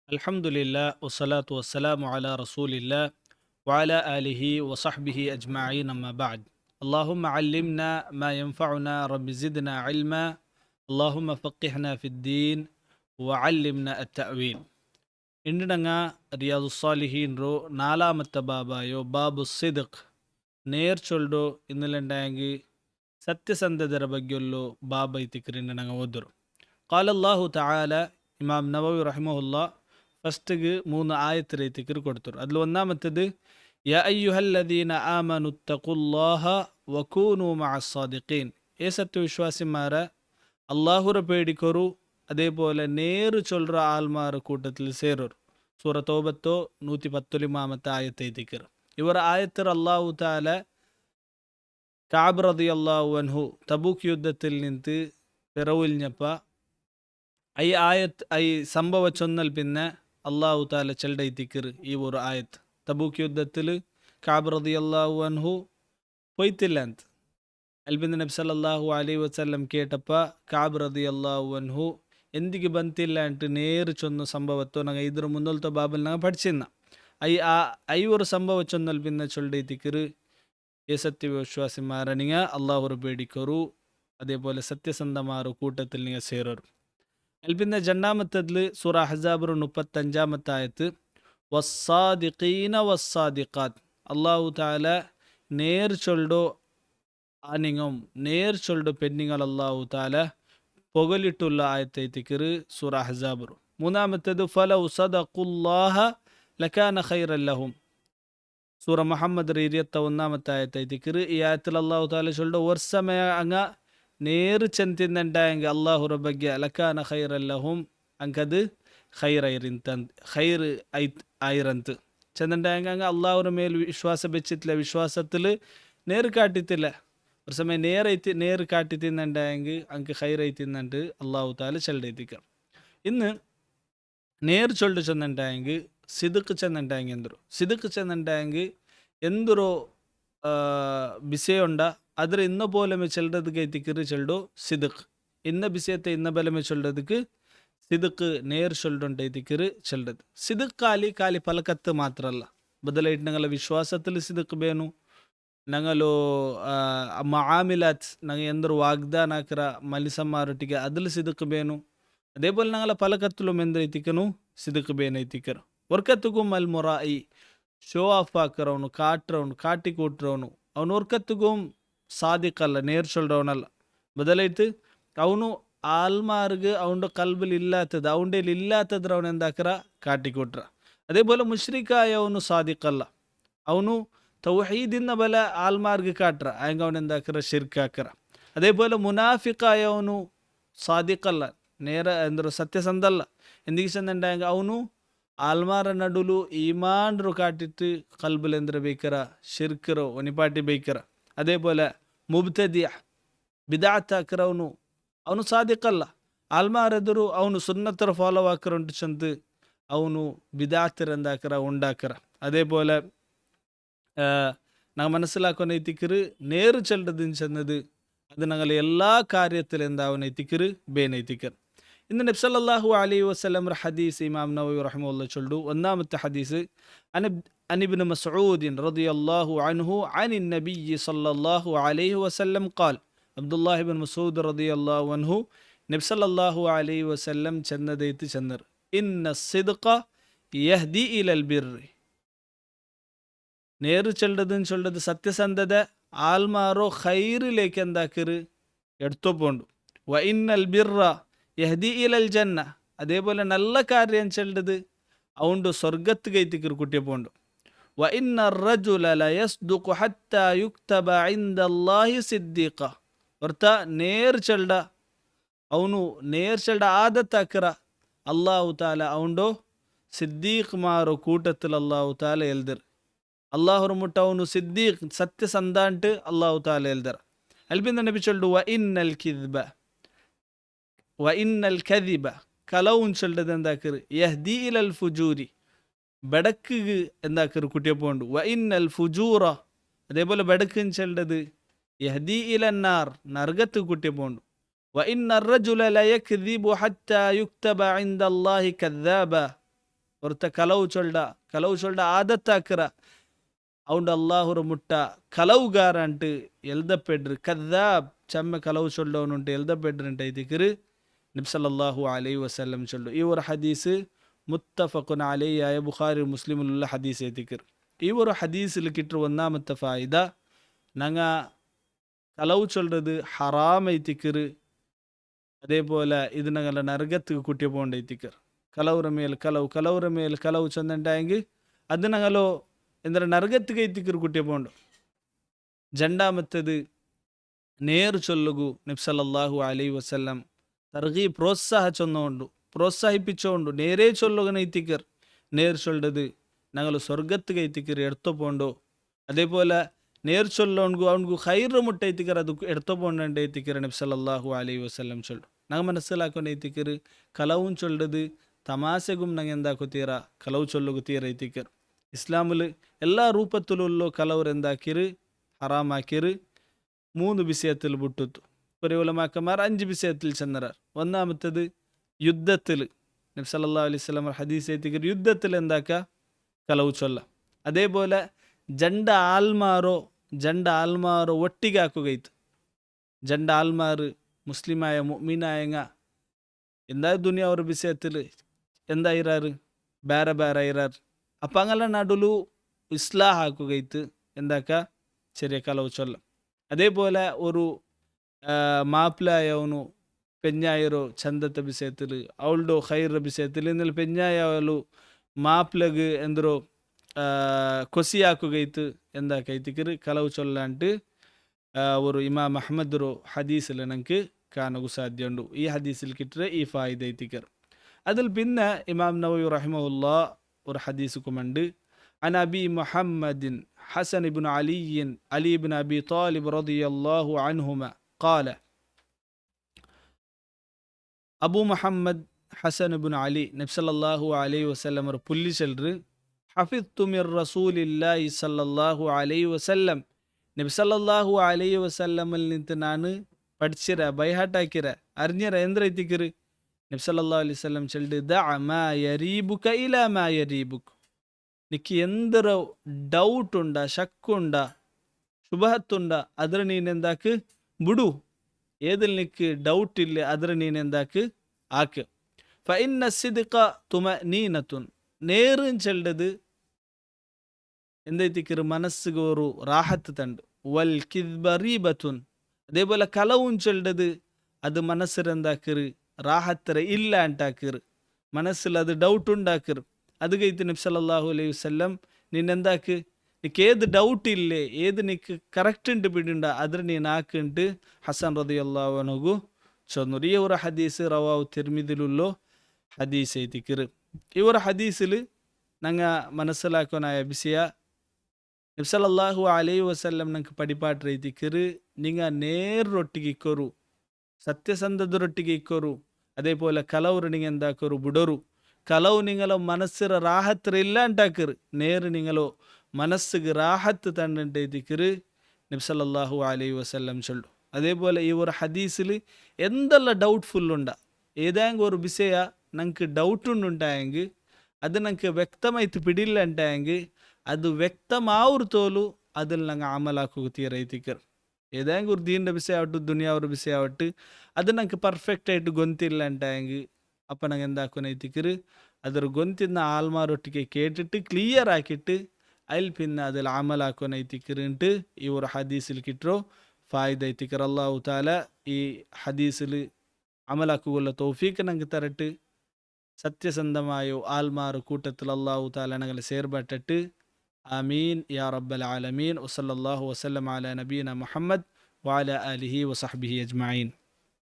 Alhamdulillah, wassalatu wassalamu ala rasulillah wa ala alihi wa sahbihi ajma'in amma ba'd. Allahumma allimna ma yanfa'una rabbi zidna ilma. Allahumma faqihna fid din wa allimna at-ta'wil. ಇಂದಿನಂಗ ರಿಯಾದು ಸಾಲಿಹೀನ್ ರೋ ನಾಲಾಮತ್ತ ಬಾಬಾಯೋ ಬಾಬು ಸಿದಕ್ ನೇರ್ ಚೊಲ್ಡೋ ಇನ್ನಲೆಂಡಾಂಗಿ ಸತ್ಯಸಂಧದರ ಬಗ್ಗೆಯಲ್ಲೂ ಬಾಬಾ ಇತಿಕರಿಂದ ನಂಗೆ ಓದರು ಕಾಲಲ್ಲಾಹು ತಾಲ ಇಮಾಮ್ ನವವಿ ರಹಿಮಹುಲ್ಲಾ ಫಸ್ಟಿಗೆ 3 ಆಯತ್ ರೀತಿಕರು ಕೊಡ್ತಾರೆ. ಅದ್ರಲ್ಲಿ ಒಂದಾಮತ್ತದು ಯಾ ಅಯ್ಯುಹಲ್ಲದೀನ ಆಮನುತ್ತಕುಲ್ಲಾಹ ವಕೂನು ಮಅಸ್ ಸಾದಿಕೀನ್. ಏ ಸತ್ಯ വിശ്വാസിമാരെ അള്ളാഹുര പേടിക്കൊരു അതേപോലെ നേര് ചൊല്ற ആൽമാർ കൂട്ടത്തിൽ സേറൊരു. സൂറ തൗബത്തോ 119 ആയത്തെ ദിക്ർ. ഇവർ ആയത്തിൽ അള്ളാഹു താല കഅബ് റളിയല്ലാഹു അൻഹു തബൂക്ക് യുദ്ധത്തിൽ നിന്ന് പിറവിഞ്ഞപ്പ ഈ സംഭവ ചൊന്നൽ പിന്നെ അള്ളാഹു താല ചെൽഡൈ ദിക്ർ ഈ ഒരു ആയത്ത്. തബൂക്ക് യുദ്ധത്തിൽ കഅബ് റളിയല്ലാഹു അൻഹു പോയിട്ടില്ല ಅಂತ ಅಲ್ಬಿಂದ ನಬಿ ಸಲ್ಲಲ್ಲಾಹು ಅಲೈಹಿ ವಸಲ್ಲಂ ಕೇಟಪ್ಪ ಕಅಬ್ ರದಿಯಲ್ಲಾಹು ಅನ್ಹು ಎಂದಿಗೆ ಬಂತಿಲ್ಲ ಅಂಟು ನೇರು ಚೊಂದು ಸಂಭವತ್ತು ನಂಗೆ ಇದ್ರ ಮುಂದೊಲ್ತ ಬಾಬಲ್ ನಂಗೆ പഠിച്ചിരുന്ന ഒരു സംഭവ ചൊന്നൽ പിന്നെ ചൊല്ലൈത്തിക്കറ് ഏ സത്യവിശ്വാസിമാരെ നിങ്ങൾ അള്ളാഹുറ് പേടിക്കറു അതേപോലെ സത്യസന്ധമാರು കൂട്ടത്തിൽ നിങ്ങൾ ಸೇರೋರು. അൽപിന്ന രണ്ടാമത്തതിൽ സൂറ അഹ്സാബ് 35 ആയത്ത് വസ്സാദിഖീന വസ്സാദിഖാത്ത്. അള്ളാഹു താല നേർ ചൊല്ലോ ആനിങ്ങും നേർ ചൊല്ലു പെണ്ണിങ്ങൾ അള്ളാഹു താല പൊകലിട്ടുള്ള ആയത്തൈത്തിക്കറ് സൂറ അഹ്സാബ്. മൂന്നാമത്തേത് ഫലൗ സദഖുല്ലാഹ ലകാന ഖൈറൻ ലഹും. സൂറ മുഹമ്മദ് 21 ആയത്തൈത്തിക്കറ്. ഈ ആയത്തിൽ അള്ളാഹു താല ചൊല്ലു ഒരു സമയം അങ്ങ നേര് ചെന്തിന്നുണ്ടായെങ്കിൽ അള്ളാഹുರ ಬಗ್ಗೆ ലകാന ഖൈറൻ ലഹും ಅಂಕದು ಖೈರ್ ಆಯಿರಂತ ചെന്നുണ്ടായെങ്കിൽ അങ്ങ് അള്ളാഹുರ മേൽ വിശ്വാസ വെച്ചിട്ടില്ല, വിശ്വാസത്തിൽ നേര് കാട്ടിത്തില്ല. ഒരു സമയം നേര് കാട്ടി തിന്നുണ്ടായെങ്കിൽ അങ്ങ് ഖൈറൈ തിന്നിട്ട് അള്ളാഹു താല ചെല്ലൈത്തിക്ക. ഇന്ന് നേർ ചൊല്ലു ചെന്നുണ്ടായെങ്കിൽ സിദുക്ക് ചെന്നുണ്ടായെങ്കിൽ എന്തൊരു സിദുക്ക് ചെന്നുണ്ടായെങ്കിൽ എന്തൊരു ಬಿಸೆಯುಂಡ ಆದರೆ ಇನ್ನ ಬೋಲಮೆ ಚೆಲ್ಲದಕ್ಕೆ ಐತಿಕ್ಕಿರು ಚೆಲ್ಡು ಸಿದಕ್. ಇನ್ನ ಬಿಸಿಯತ್ತೆ ಇನ್ನ ಬಲಮೆ ಚೊಲ್ಲದಕ್ಕೆ ಸಿದಕ್ ನೇರ್ ಚೊಲ್ಡುಂಟ ಐತಿಕ್ಕಿರು ಚೆಲ್ಲದು. ಸಿದಕ್ ಖಾಲಿ ಫಲಕತ್ತು ಮಾತ್ರ ಅಲ್ಲ, ಬದಲೈಟ್ ನಂಗಲ ವಿಶ್ವಾಸത്തിൽ ಸಿದಕ್ ಬೇನು, ನಂಗಲು ಮಾಮಿಲಾತ್ ನಂಗೆ ಎಂದರು ವಾಗ್ದಾನ ಹಾಕರ ಮಲಿಸಮ್ಮಾರೊಟ್ಟಿಗೆ ಅದಲ್ಲಿ ಸಿದಕ್ ಬೇನು. അതേപോലെ ഞങ്ങളെ പലക്കത്തിലും എന്തൈത്തിക്കನು സിദുക്ക് ಬೇನೈತಿക്കರು. ಒರ್ಕತ್ತಿಗೂ ಮಲ್ ಮೊರಾಯಿ ಶೋ ಆಫ್ ಹಾಕರವನು, ಕಾಟ್ರವನು, ಕಾಟಿ ಕೂಟ್ರವನು ಅವನು ಒರ್ಕತ್ತಿಗೂ ಸಾದಿಕಲ್ಲ, ನೇರ್ ಚೊಲ್ರವನಲ್ಲ. ಬದಲೈತು ಅವನು ಆಲ್ಮಾರ್ಗ್ ಅವನ ಕಲ್ಬಲ್ಲಿ ಇಲ್ಲಾತದ, ಅವನ ಇಲ್ಲಾತದ್ರ ಅವನು ಎಂದಾಕರ ಕಾಟಿ ಕೊಟ್ರ. അതേപോലെ മുശ്രിക്കായ ಅವನು ಸಾದಿಕಲ್ಲ, ಅವನು ತೌಹೀದಿನ ಬಲ ಆಲ್ಮಾರ್ಗ್ ಕಾಟ್ರ ಹಂಗ ಅವನು ಎಂದಾಕರ ಶಿರ್ಕ್ ಹಾಕರ. അതേപോലെ ಮುನಾಫಿಕಾಯ ಅವನು ಸಾದಿಕಲ್ಲ, ನೇರ ಎಂದರು ಸತ್ಯಸಂಧಲ್ಲ. ಎಂದಿಗೆ ಚೆಂದಂಡಾಗ ಅವನು ಆಲ್ಮಾರ ನಡುಲು ಈಮಾನ್ರು ಕಾಟಿಟ್ಟು ಕಲ್ಬಲ್ ಎಂದ್ರೆ ಬೇಕರ ಶಿರ್ಕರು ಒನಿಪಾಟಿ ಬೇಕರ. അതേപോലെ ಮುಬ್ತದಿಯ ಬಿದಾತ್ ಹಾಕರ ಅವನು ಸಾದಿಕಲ್ಲ. ಆಲ್ಮಾರೆದುರು ಅವನು ಸುನ್ನತರ ಫಾಲೋ ಹಾಕರ ಉಂಟು ಚಂದ ಅವನು ಬಿದಾತಿರಂದಾಕರ ಉಂಡಾಕರ. അതേപോലെ நாங்கள் மனசிலாக்க திக்கிறு நேரு செல்றதுன்னு சொன்னது அது நாங்கள் எல்லா காரியத்திலிருந்து அவனை திக்கிறு பேனை திக்கர். இந்த நபி ஸல்லல்லாஹு அலைஹி வஸல்லம் ஹதீஸ் இமாம் நவவி ரஹ்மத்துல்லாஹி சொல்டு. ஒന്നാമത്തെ ഹദീസ് عن ابن مسعود رضي الله عنه عن النبي صلى الله عليه وسلم قال. അബ്ദുല്ലാഹി ഇബ്നു മസ്ഊദ് റളിയല്ലാഹു അൻഹു നബി സല്ലല്ലാഹു അലൈഹി വസല്ലം ചെന്നതേത്ത് ചെന്നർ ഇന്ന സിദ്ഖ യഹ്ദി ഇലൽ ബിർരി. നേര് ചെല്ലതുன்னு சொல்றது സത്യസന്ധത ആൽമാരോ ഖൈറിലേക്ക് എന്താക്കറ് എടുത്തു പോണ്ടു. വ ഇന്നൽ ബിർറ യഹ്ദി ഇലൽ ജന്ന. അതേപോലെ നല്ല കാര്യം ചെല്ലത് അവണ്ട് സ്വർഗത്തുക്ക് എത്തിക്കറ് കുട്ടിയെ പോണ്ടു. വ ഇന്ന റജുല ലയസ്ദുഖു ഹത്താ യുക്തബ ഇൻദല്ലാഹി സിദ്ദീഖ. ಹೊರ್ತ ನೇರ್ ಚೆಲ್ಡ ಅವನು ನೇರ್ ಚೆಲ್ಡ ಆದತ್ತಾಕರ ಅಲ್ಲಾಹು ತಾಲ ಅವನು ಸಿದ್ದೀಕ್ ಮಾರೋ ಕೂಟത്തിൽ ಅಲ್ಲಾಹು ತಾಲ ಎಲ್ದರ್. അള്ളാഹുർ മുട്ട അവನು സിദ്ദീഖ് സത്യസന്ധാണ്ട് അള്ളാഹു താല എൽദർ. അൽബിന്ദ നബി ചൊല്ലു വ ഇന്നൽ കദിബ കലവും ചൊല്ലത് എന്താക്കറ് യഹ്ദി ഇലൽ ഫുജൂരി ബടക്ക് എന്താക്കറ് കുട്ടിയെ പോണ്ടു. വ ഇന്നൽ ഫുജൂറ അതേപോലെ ബടക്കുന്ന് ചൊല്ലത് യഹ്ദി ഇലന്നാർ നർഗത്ത് കുട്ടിയെ പോണ്ടു. വ ഇന്ന റജുല ലയക്ദിബു ഹത്താ യുക്തബ ഇൻദല്ലാഹി കദ്ദാബ. ಒರ್ತ ಕಲವು ಚೊಲ್ಡ ಆದತ್ತಾಕರ ಅವುಂಡು ಅಲ್ಲಾಹುರ ಮುಟ್ಟ ಕಲವುಗಾರ ಅಂಟು ಎಲ್ದಪೆಡ್ರು ಕದ್ದಾಬ್ ಚಮ್ಮ ಕಲವು ಚೊಲ್ಡವನುಂಟು ಎಲ್ದಪೆಡ್ರು ಅಂತ ಐತಿಕರು ನಬಿ ಸಲ್ಲಲ್ಲಾಹು ಅಲೈಹಿ ವಸಲ್ಲಂ ಚೊಲ್ಡು ಇವರ ಹದೀಸ್ ಮುತ್ತಫಕುನ್ ಅಲೈಹಿ ಬುಖಾರಿ ಮುಸ್ಲಿമുള്ള ഹദീസ് ಐತಿಕರು ഇവർ ഹദീസിൽ കിട്ടുന്ന ഒന്നാമത്തെ ഫായിദ നങ്ങ കളവ് ചൊല്றது ഹറാം ಐತಿಕರು അതേപോലെ ഇത് ഞങ്ങളെ നരകத்துக்கு കൂട്ടി പോകണ്ട ಐತಿಕರು ಕಲವ್ರ ಮೇಲೆ ಕಲವು ಚಂದಂಟಾയെങ്കിൽ അത് ഞങ്ങളോ ಎಂದರೆ ನರಗತ್ತಿಗೆ ಐತಿಕರು കൂട്ടി പോകണ്ട രണ്ടാമത്തേത് നേർ ചൊല്ലുകു നബി സല്ലല്ലാഹു അലൈഹി വസല്ലം പ്രോത്സാഹിപ്പിച്ചുകൊണ്ട് നേരെ ചൊല്ലുകന ಐತಿಕർ നേർ ചൊല്ലത് ഞങ്ങൾ സ്വർഗത്തുಗೆ ಐತಿಕರು എടുത്തു പോണ്ടോ അതേപോലെ നേർ ചൊല്ലോൺಗು ಅವನಿಗೂ ಖೈರ್ ಮುಟ್ಟ ಐತಿಕರು ಅದು എടുത്തു പോകണ്ട ಐತಿಕರು നബി സല്ലല്ലാഹു അലൈഹി വസല്ലം ചൊല്ലു ഞങ്ങൾ മനസ്സിലാക്കുന്ന ಐತಿಕರು കലവും ചൊല്ലത് തമാശകും ഞങ്ങൾ എന്താക്കുತ್ತೀರಾ കലವು ചൊല്ലുಗುತ್ತೀರ ಐತಿಕರು ഇസ്ലാമിൽ എല്ലാ രൂപത്തിലുള്ള കലവർ എന്താക്കിര് ഹറാമാക്കിര് 3 വിഷയത്തിൽ വിട്ടുത്തു ഒരു ഉലമാക്കന്മാർ 5 വിഷയത്തിൽ ചെന്നറാർ ഒന്നാമത്തേത് യുദ്ധത്തിൽ നബി സല്ലല്ലാഹു അലൈഹി വസല്ലം ഹദീസ് ಐತಿಕರು യുദ്ധത്തിൽ എന്താക്ക കലವು ചൊല്ല അതേപോലെ ജണ്ട ആൽമാരോ ഒಟ್ಟಿಗೆ ಹಾಕುಗೈತು ജണ്ട ആൽമാർ മുസ്ലിമായ മുഅ്മിനായങ്ങ എന്താ ദുനിയാവರ വിഷയത്തിൽ എന്താ ഇറാറ് ಬೇರೆ ಇರಾರು അപ്പം അങ്ങനെ നടുಲು ഇസ്ലാഹ് ആക്കുകൈത്ത് എന്താക്ക ചെറിയ കലവ് ചൊല്ല അതേപോലെ ഒരു മാപ്പിളായവನು പെഞ്ഞായರೋ ಚಂದದ ವಿಷಯത്തിൽ ಅವಳೋ ಖೈರ ವಿಷಯത്തിൽ ಇನ್ನಲ್ಲಿ പെഞ്ഞായവಳು മാപ്പിളക്ക് ಎಂದರೋ ಕೊಸಿ ಹಾಕುಗೈತು ಎಂದಾಕೈತಿಕರು ಕಲವು ಚೊಲ್ಲ ಅಂಟು ഒരു ഇമാം അഹ്മദ് ഹദീസിൽ നമുക്ക് കാണുക സാധ്യമുണ്ട് ഈ ഹദീസിൽ കിട്ടുന്ന ഈ ഫായിദ ಐತಿಕರು അതിൽ പിന്നെ ഇമാം നവവി റഹിമഹുല്ലാ ഒരു ഹദീസുക്കുമുണ്ട് عن أبي محمد حسن بن علي بن أبي طالب رضي الله عنهما قال أبو محمد حسن بن علي نبي صلى الله عليه وسلم പുല്ലി ചൊല്ലറ് حفظت من رسول الله صلى الله عليه وسلم നബി സല്ലല്ലാഹു അലൈഹി വസല്ലമിൽ നിന്ന് ನಾನು പഠിച്ചിര ബൈഹാട്ടാക്കിര അറിഞ്ഞിര എന്തിക്കറ് നബി സല്ലല്ലാഹു അലൈഹി വസല്ലം ചൊല്ലു ദഅ മാ യരീബുക ഇലാ മാ യരീബുക നിക്ക് എന്തൊരു ഡൗട്ട് ഉണ്ടാ ശക്കുണ്ടാ ശുബഹത്തുണ്ടാ ಅದರ ನೀನೆಂದಾക്ക് ಬಿಡು ഏതിൽ നിക്ക് ഡൗട്ട് ഇല്ല ಅದರ ನೀനെന്താക്ക് ആക്ക് ഫഇന്ന സിദ്ഖ തുമനീനത്തുൻ നേരും ചൊല്ലത് എന്തൈത്തിക്കറ് മനസ്സിಗೆ ഒരു റാഹത്ത് തണ്ട് വൽ കിദ്ബ റീബത്തുൻ അതേപോലെ കലവും ചൊല്ലത് അത് മനസ്സിലെന്താക്കറ് റാഹത്തര ഇല്ല ಅಂಟಾಕರು മനസ്സിൽ അത് ഡൗട്ട് ഉണ്ടാക്കರು അത് കൈത്ത് നബി സല്ലല്ലാഹു അലൈഹി വസല്ലം നിന്നെന്താക്ക് നിക്ക് ഏത് ഡൗട്ട് ഇല്ലേ ഏത് നിക്ക് കറക്റ്റ് ഉണ്ട് പിടിണ്ട അതിൽ നീನು ಹಾಕಂಟು ഹസൻ റളിയല്ലാഹു അൻഹു ചൊന്നൂർ ഈ ഒരു ഹദീസ് റവാഹു തിർമിദിലുള്ളോ ഹദീസ് ಐತಿಕರು ഈ ഒരു ഹദീസിൽ ഞങ്ങ മനസ്സിലാക്കാനായ വിഷയ നബി സല്ലല്ലാഹു അലൈഹി വസല്ലം ನಂಗೆ ಪಡಿಪಾಟ್ರ ಐತಿಕರು ನಿಂಗ ನೇರೊಟ್ಟಿಗೆ ಇಕ್ಕೋರು സത്യസന്ധതരൊട്ടിಗೆ ഇക്കോരു അതേപോലെ കലവർ നിങ്ങൾ എന്താക്കോരു ബുടോരു കലവ് നിങ്ങളോ മനസ്സിന് റാഹത്ത് ഇല്ല ഉണ്ടാക്കറ് നേര് നിങ്ങളോ മനസ്സിക്ക് റാഹത്ത് തണ്ടിട്ടിക്കറ് നബി സല്ലല്ലാഹു അലൈഹി വസല്ലം ചൊല്ലു അതേപോലെ ഈ ഒരു ഹദീസിൽ എന്തെല്ലാം ഡൗട്ട്ഫുൾ ഉണ്ടാ ഏതെങ്കിലും ഒരു വിഷയ ഞങ്ങൾക്ക് ഡൗട്ടുണ്ടായെങ്കിൽ അത് ഞങ്ങൾക്ക് വ്യക്തമായിട്ട് പിടിയില്ല ഉണ്ടായെങ്കിൽ അത് വ്യക്തമാവുർ തോലു അതിൽ ഞങ്ങൾ അമലാക്കുക റൈത്തിക്കർ ഏതെങ്കിലും ഒരു ദീൻ്റെ വിഷയ ആവട്ടെ ദുനിയാവൊരു വിഷയ ആവട്ടെ അത് ഞങ്ങൾക്ക് പെർഫെക്റ്റ് ആയിട്ട് ഗൊಂತಿಲ್ಲ ಅಂಟಾയെങ്കിൽ അപ്പം ഞങ്ങൾ എന്താക്കുന്ന ಐತಿಕರು ಅದರ ഗൊಂತಿನ ആൽമാരൊട്ടിಗೆ കേട്ടിട്ട് ക്ലിയർ ആക്കിയിട്ട് അതിൽ പിന്നെ അതിൽ അമലാക്കുന്ന ಐತಿಕರು ഈ ഒരു ഹദീസിൽ കിട്ടോ ഫായിദ ಐತಿಕರು അല്ലാഹു തആല ഈ ഹദീസിൽ അമലാക്കുള്ള തൗഫീഖ് ഞങ്ങൾക്ക് തരട്ടെ സത്യസന്ധമായ ആൽമാർ കൂട്ടത്തിൽ അല്ലാഹു തആല ഞങ്ങളെ ചേർബട്ടിട്ട് آمين يا رب العالمين وصلى الله وسلم على نبينا محمد وعلى آله وصحبه أجمعين.